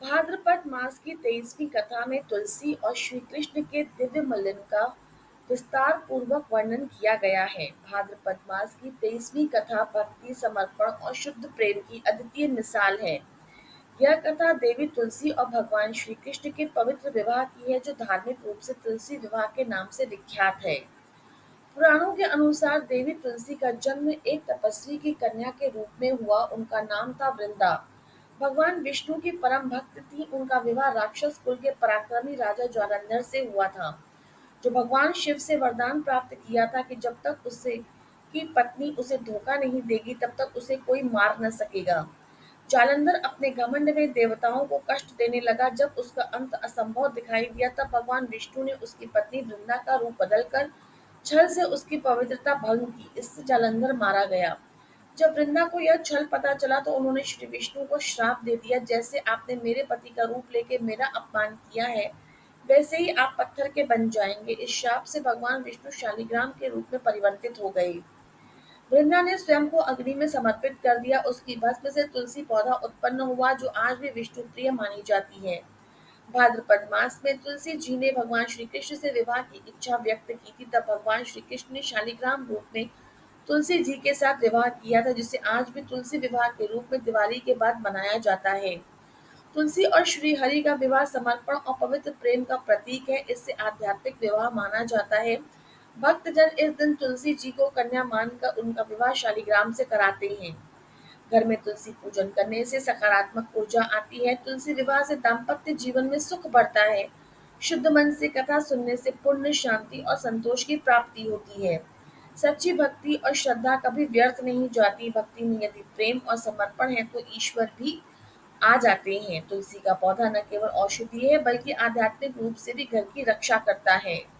भाद्रपद मास की 23वीं कथा में तुलसी और श्री कृष्ण के दिव्य मिलन का विस्तार पूर्वक वर्णन किया गया है। भाद्रपद मास की 23वीं कथा भक्ति, समर्पण और शुद्ध प्रेम की अद्वितीय मिसाल है। यह कथा देवी तुलसी और भगवान श्री कृष्ण के पवित्र विवाह की है, जो धार्मिक रूप से तुलसी विवाह के नाम से विख्यात है। पुराणों के अनुसार देवी तुलसी का जन्म एक तपस्वी की कन्या के रूप में हुआ। उनका नाम था वृंदा। भगवान विष्णु की परम भक्त थी। उनका विवाह राक्षस कुल के पराक्रमी राजा ज्वालंधर से हुआ था, जो भगवान शिव से वरदान प्राप्त किया था कि जब तक उसे की पत्नी उसे धोखा नहीं देगी, तब तक उसे कोई मार न सकेगा। जालंधर अपने घमंड में देवताओं को कष्ट देने लगा। जब उसका अंत असंभव दिखाई दिया, तब भगवान विष्णु ने उसकी पत्नी वृंदा का रूप बदलकर छल से उसकी पवित्रता भंग की। इससे जालंधर मारा गया। जब वृंदा को यह छल पता चला, तो उन्होंने श्री विष्णु को श्राप दे दिया, जैसे आपने मेरे पति का रूप लेके मेरा अपमान किया है, वैसे ही आप पत्थर के बन जाएंगे। इस शाप से भगवान विष्णु शालिग्राम के रूप में परिवर्तित हो गए। वृंदा ने स्वयं को अग्नि में समर्पित कर दिया। उसकी भस्म से तुलसी पौधा उत्पन्न हुआ, जो आज भी विष्णु प्रिय मानी जाती है। भाद्रपद मास में तुलसी जी ने भगवान श्री कृष्ण से विवाह की इच्छा व्यक्त की थी। तब भगवान श्री कृष्ण ने शालिग्राम रूप में तुलसी जी के साथ विवाह किया था, जिसे आज भी तुलसी विवाह के रूप में दिवाली के बाद मनाया जाता है। तुलसी और श्री हरि का विवाह समर्पण और पवित्र प्रेम का प्रतीक है। इससे आध्यात्मिक विवाह माना जाता है। भक्तजन इस दिन तुलसी जी को कन्या मानकर उनका विवाह शालिग्राम से कराते हैं। घर में तुलसी पूजन करने से सकारात्मक ऊर्जा आती है। तुलसी विवाह से दाम्पत्य जीवन में सुख बढ़ता है। शुद्ध मन से कथा सुनने से पुण्य, शांति और संतोष की प्राप्ति होती है। सच्ची भक्ति और श्रद्धा कभी व्यर्थ नहीं जाती। भक्ति में यदि प्रेम और समर्पण है, तो ईश्वर भी आ जाते हैं। तुलसी का पौधा न केवल औषधि है, बल्कि आध्यात्मिक रूप से भी घर की रक्षा करता है।